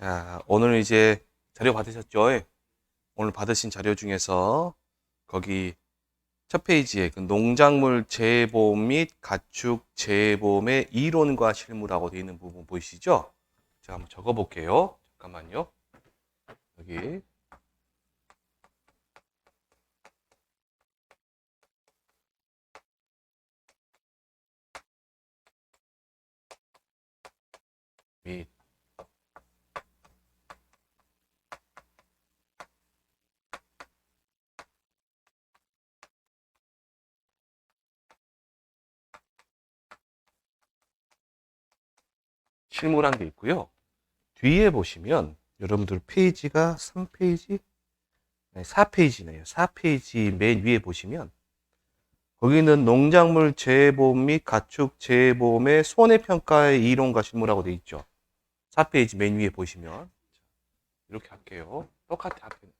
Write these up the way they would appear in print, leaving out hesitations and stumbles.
자, 오늘 이제 자료 받으셨죠? 오늘 받으신 자료 중에서 거기 첫 페이지에 그 농작물 재배보험 및 가축 재배보험의 이론과 실무라고 되어 있는 부분 보이시죠? 제가 한번 적어 볼게요. 잠깐만요. 여기. 및 실무란 게 있고요. 뒤에 보시면 여러분들 페이지가 3페이지? 네, 4페이지네요. 4페이지 맨 위에 보시면 거기는 농작물 재배보험 및 가축 재배보험의 손해평가의 이론과 실무라고 되어 있죠. 4페이지 맨 위에 보시면 이렇게 할게요. 똑같아. 앞에는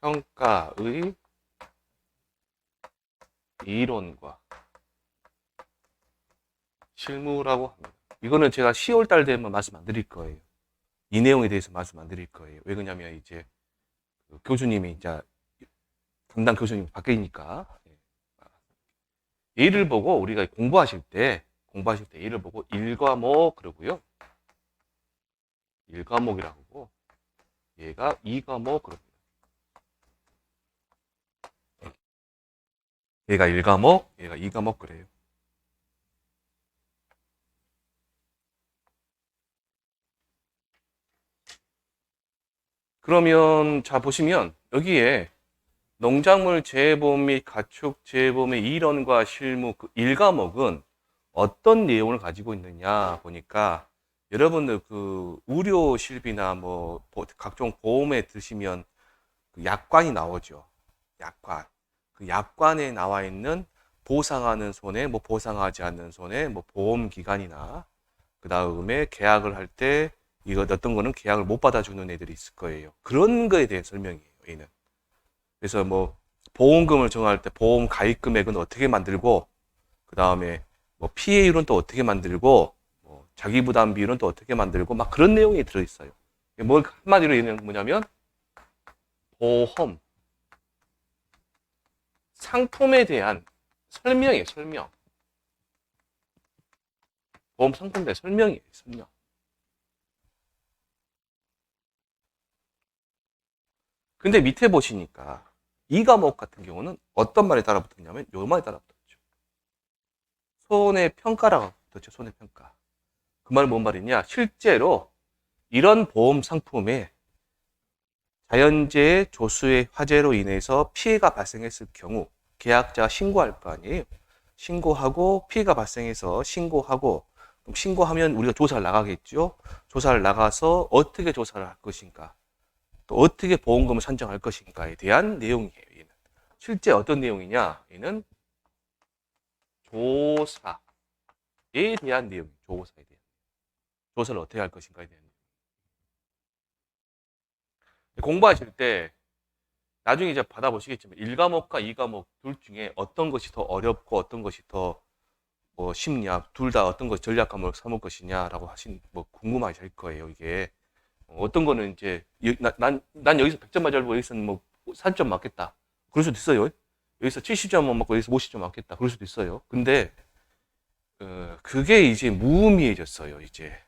손해평가의 이론과 실무라고 합니다. 이거는 제가 10월 달 되면 말씀 안 드릴 거예요. 이 내용에 대해서 말씀 안 드릴 거예요. 왜 그러냐면 이제 그 교수님이 이제 담당 교수님 바뀌니까 예를 보고 우리가 공부하실 때 예를 보고 1과목 그러고요. 1과목이라고 하고 얘가 2과목 그럽니다. 얘가 1과목, 얘가 2과목 그래요. 그러면 자 보시면 여기에 농작물 재배보험 및 가축 재배보험의 이론과 실무 그 1과목은 어떤 내용을 가지고 있느냐 보니까 여러분들 그 의료 실비나 뭐 각종 보험에 드시면 그 약관이 나오죠. 약관. 그 약관에 나와 있는 보상하는 손해, 뭐 보상하지 않는 손해, 뭐 보험 기간이나 그 다음에 계약을 할 때 이거 어떤 거는 계약을 못 받아주는 애들이 있을 거예요. 그런 거에 대한 설명이에요. 얘는. 그래서 뭐 보험금을 정할 때 보험 가입 금액은 어떻게 만들고 그 다음에 뭐 피해율은 또 어떻게 만들고 뭐 자기 부담 비율은 또 어떻게 만들고 막 그런 내용이 들어있어요. 뭐 한마디로 얘는 뭐냐면 보험 상품에 대한 설명이에요. 설명. 보험 상품에 대한 설명이에요. 설명. 근데 밑에 보시니까 이 과목 같은 경우는 어떤 말이 달아붙었냐면 요 말이 달아붙었죠. 손해평가라고 붙었죠. 손해평가. 그 말은 뭔 말이냐? 실제로 이런 보험 상품에 자연재해 조수의 화재로 인해서 피해가 발생했을 경우 계약자가 신고할 거 아니에요. 신고하고 피해가 발생해서 신고하고 그럼 신고하면 우리가 조사를 나가겠죠. 조사를 나가서 어떻게 조사를 할 것인가 또 어떻게 보험금을 산정할 것인가에 대한 내용이에요. 얘는. 실제 어떤 내용이냐? 얘는 조사에 대한 내용, 조사에 대한 조사를 어떻게 할 것인가에 대한 내용. 공부하실 때 나중에 이제 받아보시겠지만 1과목과 2과목 둘 중에 어떤 것이 더 어렵고 어떤 것이 더 뭐 쉽냐, 둘 다 어떤 것이 전략 과목을 삼을 것이냐라고 하신 뭐 궁금하실 거예요. 이게 어떤 거는 이제 난 여기서 100점 맞아고 여기서는 뭐 4점 맞겠다. 그럴 수도 있어요. 여기서 70점 맞고 여기서 50점 맞겠다. 그럴 수도 있어요. 근데 그게 이제 무의미해졌어요. 이제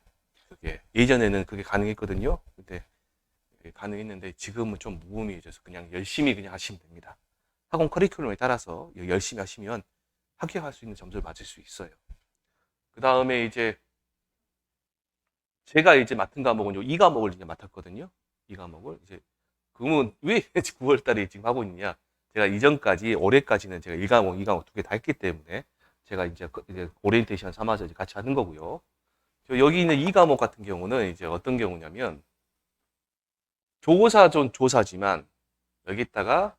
그게 예전에는 그게 가능했거든요. 근데 가능했는데 지금은 좀 무의미해져서 그냥 열심히 그냥 하시면 됩니다. 학원 커리큘럼에 따라서 열심히 하시면 합격할 수 있는 점수를 맞을 수 있어요. 그 다음에 이제 제가 이제 맡은 과목은 이 과목을 이제 맡았거든요. 이 과목을 이제 그러면 왜 9월 달에 지금 하고 있느냐? 제가 이전까지 올해까지는 제가 1과목, 2과목 두 개 다 했기 때문에 제가 이제 오리엔테이션 삼아서 이제 같이 하는 거고요. 여기 있는 이 과목 같은 경우는 이제 어떤 경우냐면 조사지만 여기다가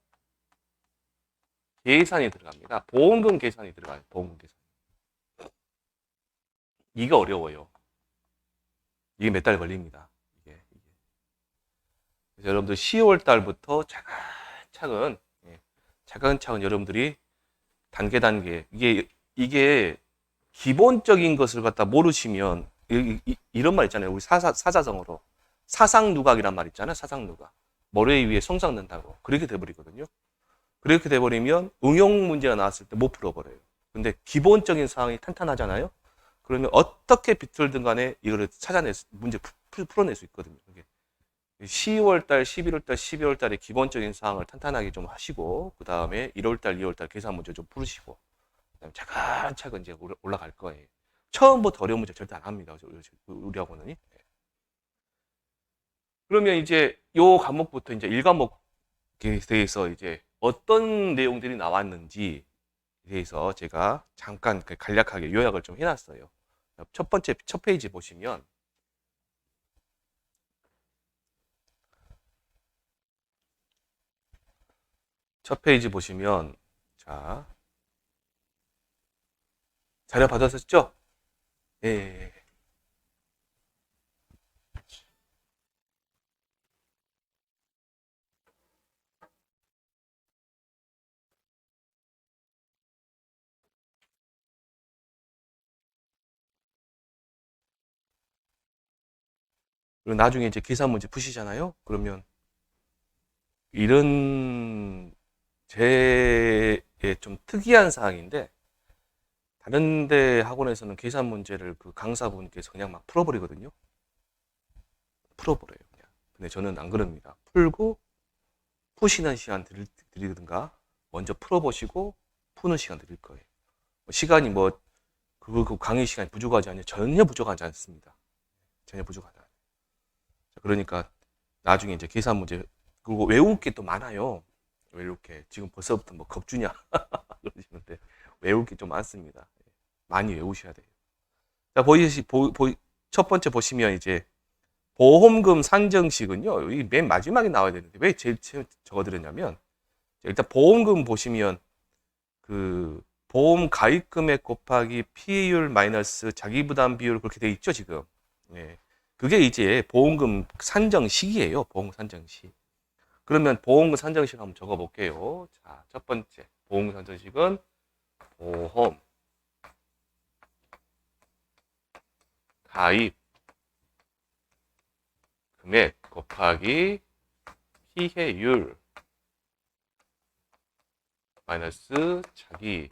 계산이 들어갑니다. 보험금 계산이 들어가요. 보험금 계산. 이게 어려워요. 이게 몇 달 걸립니다. 그래서 여러분들 10월 달부터 차근차근 차근차근 여러분들이 단계 이게 기본적인 것을 갖다 모르시면 이런 말 있잖아요. 우리 사자성어로 사상누각이란 말 있잖아요. 사상누각. 머리 위에 송상 넣는다고. 그렇게 돼버리거든요. 그렇게 돼버리면 응용 문제가 나왔을 때 못 풀어버려요. 근데 기본적인 사항이 탄탄하잖아요. 그러면 어떻게 비틀든 간에 이거를 문제 풀어낼 수 있거든요. 10월달, 11월달, 12월달에 기본적인 사항을 탄탄하게 좀 하시고, 그 다음에 1월달, 2월달 계산 문제 좀 풀으시고, 그다음에 차근차근 이제 올라갈 거예요. 처음부터 어려운 문제 절대 안 합니다. 우리 학원은. 그러면 이제 요 과목부터 이제 1과목에 대해서 이제 어떤 내용들이 나왔는지 대해서 제가 잠깐 간략하게 요약을 좀 해놨어요. 첫 번째, 첫 페이지 보시면 자, 자료 받았었죠? 예. 예. 그리고 나중에 이제 계산 문제 푸시잖아요? 그러면 이런 제의 좀 특이한 사항인데, 다른 데 학원에서는 계산 문제를 그 강사분께서 그냥 막 풀어버리거든요. 풀어버려요, 그냥. 근데 저는 안 그럽니다. 풀고 푸시는 시간 드리든가, 먼저 풀어보시고 푸는 시간 드릴 거예요. 시간이 그 강의 시간이 부족하지 않냐? 전혀 부족하지 않습니다. 전혀 부족하지 않아요. 그러니까 나중에 이제 계산 문제, 그리고 외울 게 또 많아요. 왜 이렇게 지금 벌써부터 뭐 겁주냐 그러시는데 외울 게 좀 많습니다. 많이 외우셔야 돼요. 자, 첫 번째 보시면 이제 보험금 산정식은요, 이 맨 마지막에 나와야 되는데 왜 제일 적어드렸냐면, 일단 보험금 보시면 그 보험 가입 금액 곱하기 피해율 마이너스 자기부담 비율 그렇게 돼 있죠, 지금. 예. 그게 이제 보험금 산정식이에요. 보험금 산정식. 그러면 보험금 산정식 한번 적어 볼게요. 자, 첫 번째 보험금 산정식은 보험 가입 금액 곱하기 피해율 마이너스 자기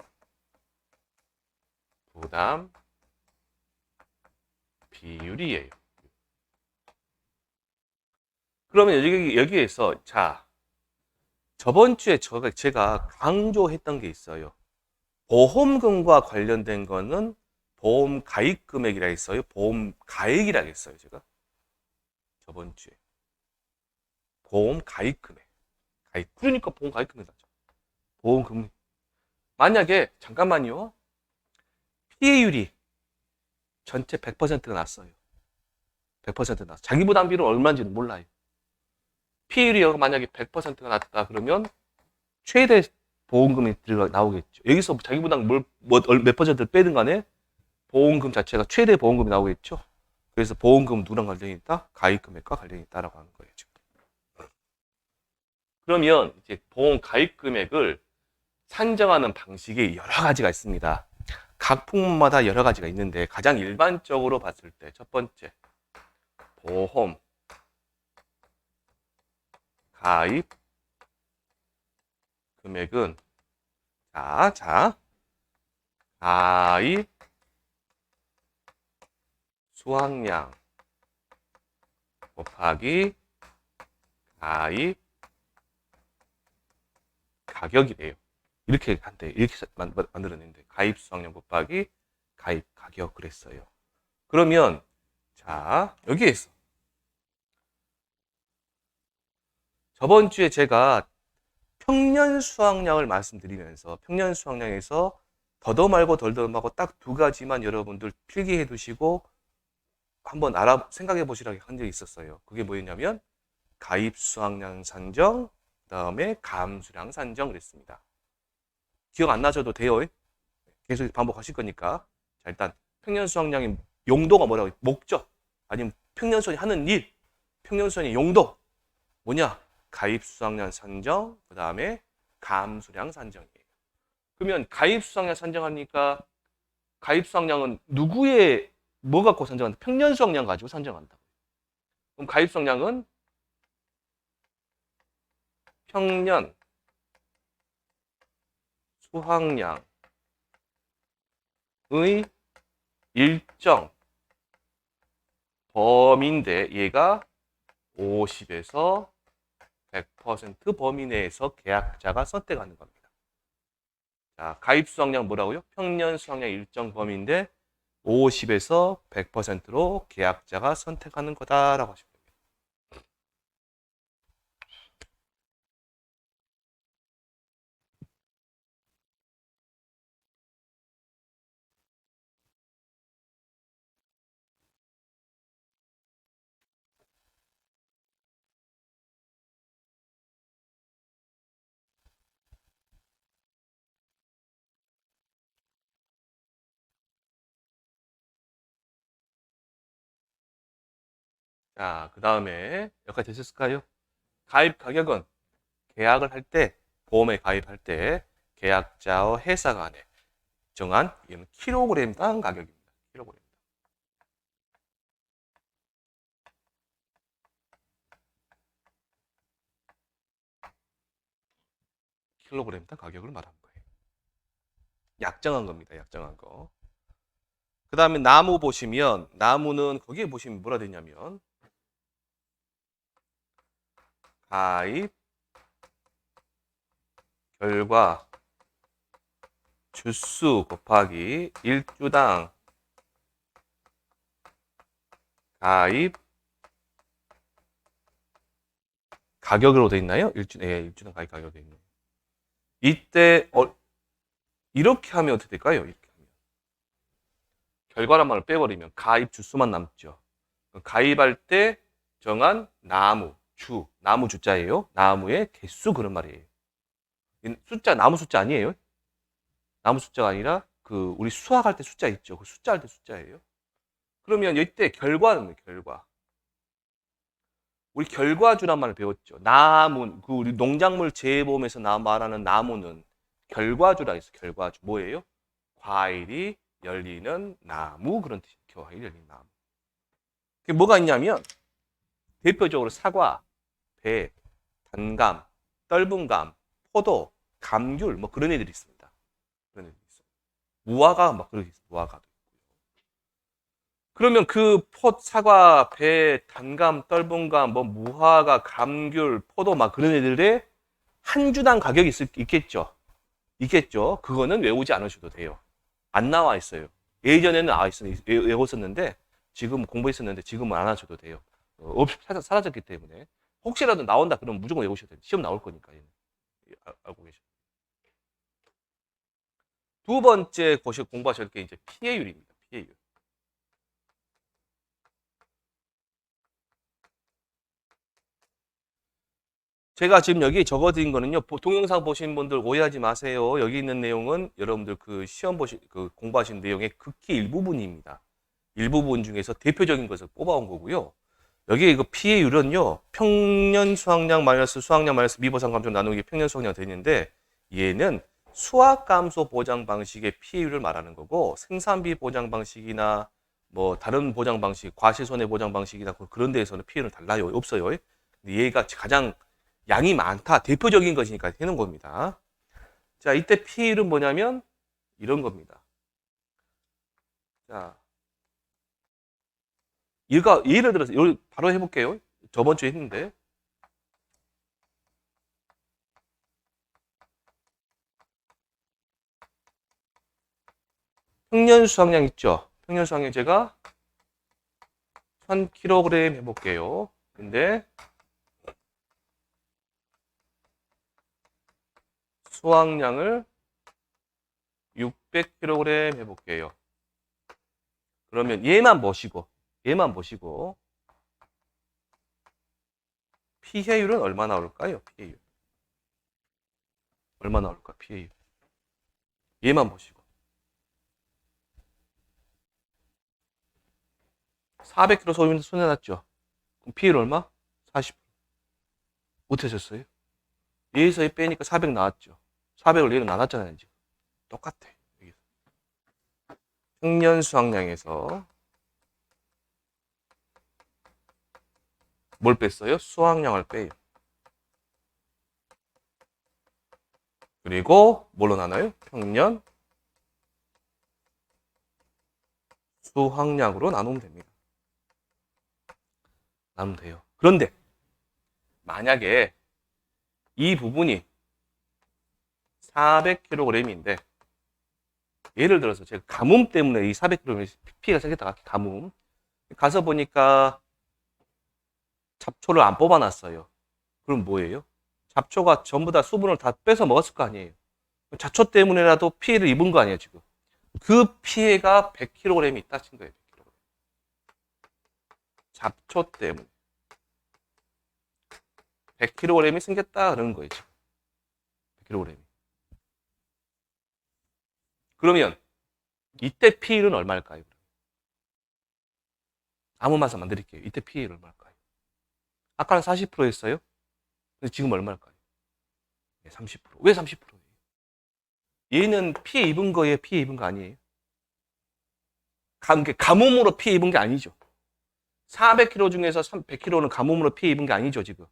부담 비율이에요. 그러면 여기에서 자, 저번 주에 제가 강조했던 게 있어요. 보험금과 관련된 거는 보험 가입 금액이라 했어요. 보험 가액이라 했어요, 제가. 저번 주에. 보험 가입 금액. 그러니까 보험 가입 금액 나죠. 보험 금액. 만약에 잠깐만요. 피해율이 전체 100%가 났어요. 100% 났어. 자기 부담 비율은 얼마인지는 몰라요. 피해율이 만약에 100%가 났다 그러면 최대 보험금이 나오겠죠. 여기서 자기 부담 몇 퍼센트를 빼든 간에 보험금 자체가 최대 보험금이 나오겠죠. 그래서 보험금 누구랑 관련이 있다? 가입 금액과 관련이 있다라고 하는 거예요. 지금. 그러면 이제 보험 가입 금액을 산정하는 방식이 여러 가지가 있습니다. 각 품목마다 여러 가지가 있는데 가장 일반적으로 봤을 때 첫 번째 보험 가입 금액은 자 가입 수확량 곱하기 가입 가격이래요. 이렇게 한대. 이렇게 만들어냈는데 가입 수확량 곱하기 가입 가격 그랬어요. 그러면 자, 여기에서 저번 주에 제가 평년 수확량을 말씀드리면서 평년 수확량에서 더더 말고 덜더 말고 딱 두 가지만 여러분들 필기해 두시고 한번 생각해 보시라고 한 적이 있었어요. 그게 뭐였냐면 가입 수확량 산정, 그다음에 감수량 산정 그랬습니다. 기억 안 나셔도 돼요. 계속 반복하실 거니까. 자, 일단 평년 수확량의 용도가 뭐라고? 목적 아니면 평년수확이 하는 일, 평년수확의 용도 뭐냐? 가입 수확량 산정, 그 다음에 감수량 산정이에요. 그러면 가입 수확량 산정하니까 가입 수확량은 누구의 뭐 갖고 산정한다? 평년 수확량 가지고 산정한다. 그럼 가입 수확량은 평년 수확량의 일정 범위인데 얘가 50에서 100% 범위 내에서 계약자가 선택하는 겁니다. 자, 가입 수확량 뭐라고요? 평년 수확량 일정 범위인데 50에서 100%로 계약자가 선택하는 거다라고 하시면 됩니다. 자, 그 다음에 여기까지 되셨을까요? 가입 가격은 계약을 할 때, 보험에 가입할 때 계약자와 회사 간에 정한 이는 킬로그램당 가격입니다. 킬로그램. 킬로그램당 가격을 말하는 거예요. 약정한 겁니다. 약정한 거. 그 다음에 나무 보시면 나무는 거기에 보시면 뭐라 되냐면 가입 결과 주수 곱하기 일주당 가입 가격으로 돼 있나요? 일주당 가입 가격으로 돼 있네요. 이때 이렇게 하면 어떻게 될까요? 이렇게 하면 결과란 말을 빼버리면 가입 주수만 남죠. 가입할 때 정한 나무 주자예요. 나무의 개수 그런 말이에요. 숫자 나무 숫자 아니에요. 나무 숫자가 아니라 그 우리 수학할 때 숫자 있죠. 그 숫자 할 때 숫자예요. 그러면 이때 결과는 결과. 우리 결과주란 말을 배웠죠. 나무, 그 우리 농작물 재배보험에서 말하는 나무는 결과주라 해서 결과주 뭐예요? 과일이 열리는 나무 그런 뜻이에요. 과일이 열리는 나무. 그게 뭐가 있냐면 대표적으로 사과, 배, 단감, 떫은감, 포도, 감귤 뭐 그런 애들이 있습니다. 그런 애들이 있어요. 무화과 막 그런 게 있어요. 무화과도. 그러면 그 사과, 배, 단감, 떫은감, 뭐 무화과, 감귤, 포도 막 그런 애들의 한 주당 가격이 있겠죠. 있겠죠. 그거는 외우지 않으셔도 돼요. 안 나와 있어요. 예전에는 외웠었는데 지금 공부했었는데 지금은 안 하셔도 돼요. 사라졌기 때문에 혹시라도 나온다 그러면 무조건 외우셔야 돼요. 시험 나올 거니까. 알고 계셔. 두 번째 공부하실 게 이제 피해율입니다. 피해율. 제가 지금 여기 적어드린 거는요. 동영상 보신 분들 오해하지 마세요. 여기 있는 내용은 여러분들 그 시험 공부하신 내용의 극히 일부분입니다. 일부분 중에서 대표적인 것을 뽑아온 거고요. 여기 이거 피해율은요. 평년 수확량 마이너스 수확량 마이너스 미보상 감소 나누기 평년 수확량 되는데 얘는 수확 감소 보장 방식의 피해율을 말하는 거고 생산비 보장 방식이나 뭐 다른 보장 방식, 과실손해 보장 방식이나 그런 데에서는 피해율은 달라요. 없어요. 얘가 가장 양이 많다. 대표적인 것이니까 해놓은 겁니다. 자, 이때 피해율은 뭐냐면 이런 겁니다. 자, 이거 예를 들어서 바로 해볼게요. 저번 주에 했는데 평년 수확량 있죠. 평년 수확량 제가 1000kg 해볼게요. 근데 수확량을 600kg 해볼게요. 그러면 얘만 보시고 피해율은 얼마 나올까요? 피해율 얼마 나올까? 피해율 얘만 보시고 400kg 소비면서 손해났죠. 그럼 피해율 얼마? 40. 못하셨어요? 얘에서 빼니까 400 나왔죠. 400을 얘는 나눴잖아요. 지금 똑같아. 평년 수확량에서 뭘 뺐어요? 수확량을 빼요. 그리고 뭘로 나눠요? 평년 수확량으로 나누면 됩니다. 나누면 돼요. 그런데 만약에 이 부분이 400kg인데 예를 들어서 제가 가뭄 때문에 이 400kg 피해가 생겼다가 가뭄 가서 보니까 잡초를 안 뽑아놨어요. 그럼 뭐예요? 잡초가 전부 다 수분을 다 뺏어 먹었을 거 아니에요. 잡초 때문에라도 피해를 입은 거 아니에요, 지금. 그 피해가 100kg이 있다 친 거예요. 100kg. 잡초 때문에 100kg이 생겼다 그러는 거예요, 지금. 100kg. 그러면 이때 피해는 얼마일까요? 아무 말씀 안 드릴게요. 이때 피해는 얼마일까요? 아까는 40%였어요. 근데 지금 얼마일까요? 30%. 왜 30%예요? 얘는 피해 입은 거예요? 피해 입은 거 아니에요? 가뭄으로 피해 입은 게 아니죠. 400kg 중에서 100kg는 가뭄으로 피해 입은 게 아니죠, 지금.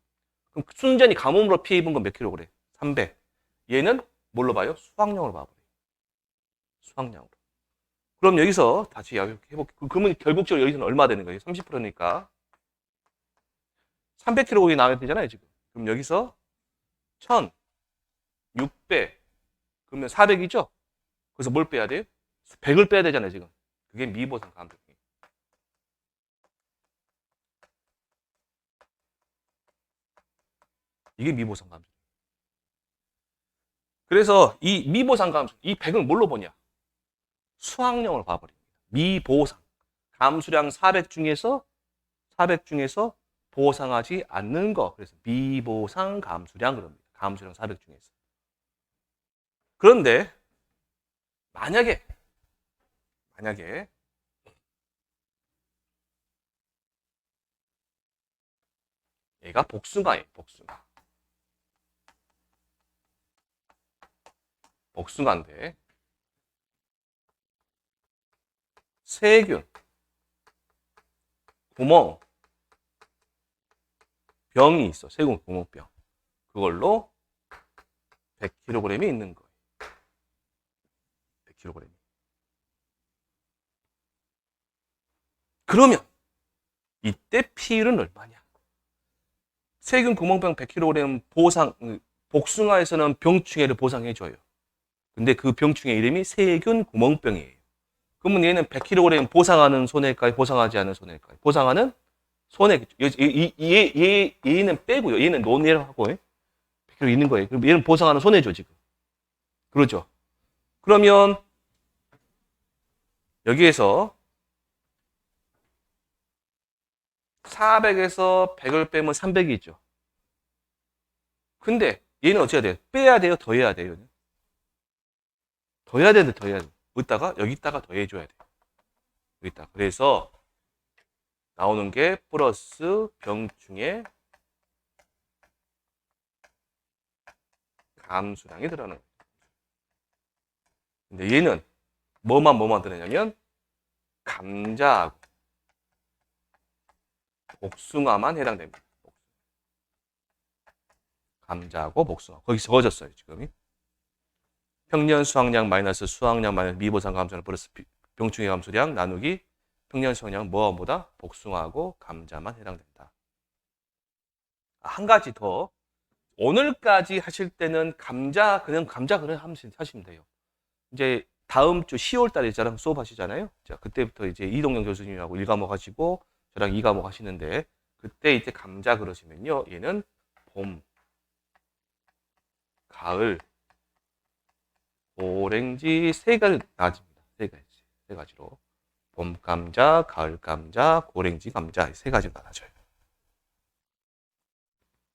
그럼 순전히 가뭄으로 피해 입은 건 몇 킬로 그래? 300. 얘는 뭘로 봐요? 수확량으로 봐버려요. 수확량으로. 그럼 여기서 다시 해볼게요. 그러면 결국적으로 여기서는 얼마 되는 거예요? 30%니까. 300kg 나와야 되잖아요, 지금. 그럼 여기서 1000, 600, 그러면 400이죠? 그래서 뭘 빼야 돼요? 100을 빼야 되잖아요, 지금. 그게 미보상 감소율이에요. 이게 미보상 감소율. 그래서 이 미보상 감소율, 이 100을 뭘로 보냐? 수확량으로 봐버립니다. 미보상. 감수량 400 중에서 보상하지 않는 거. 그래서 미보상 감수량 그럽니다. 감수량 400 중에서. 그런데 만약에 얘가 복숭아예요. 복숭아인데 세균, 구멍, 병이 있어. 세균 구멍병. 그걸로 100kg이 있는 거예요. 100kg. 그러면 이때 피율은 얼마냐? 세균 구멍병 100kg 보상, 복숭아에서는 병충해를 보상해줘요. 근데 그 병충해 이름이 세균 구멍병이에요. 그러면 얘는 100kg 보상하는 손해일까요? 보상하지 않은 손해일까요? 보상하는 손해. 얘는 빼고요. 얘는 논외하고 100kg 있는 거예요. 그럼 얘는 보상하는 손해죠, 지금. 그렇죠? 그러면 여기에서 400에서 100을 빼면 300이 있죠. 근데 얘는 어떻게 해야 돼요? 빼야 돼요? 더 해야 돼요? 더 해야 되는데 더 해야 돼요. 여기다가 더 해줘야 돼요. 여기다. 그래서 나오는 게 플러스 병충해 감수량이 들어가는 거예요. 근데 얘는 뭐만 들어냐면 감자하고 복숭아만 해당됩니다. 감자하고 복숭아. 거기 적어졌어요, 지금. 평년 수확량 마이너스 수확량 마이너스 미보상 감수량 플러스 병충해 감수량 나누기 평년 수확량 뭐다? 복숭아하고 감자만 해당된다. 한 가지 더. 오늘까지 하실 때는 그냥 감자 하시면 돼요. 이제 다음 주 10월 달에 저랑 수업하시잖아요. 자, 그때부터 이제 이동영 교수님하고 1과목 하시고 저랑 2과목 하시는데 그때 이제 감자 그러시면요. 얘는 봄, 가을, 고랭지 세 가지 나집니다. 세 가지로. 봄 감자, 가을 감자, 고랭지 감자 세 가지로 나눠져요.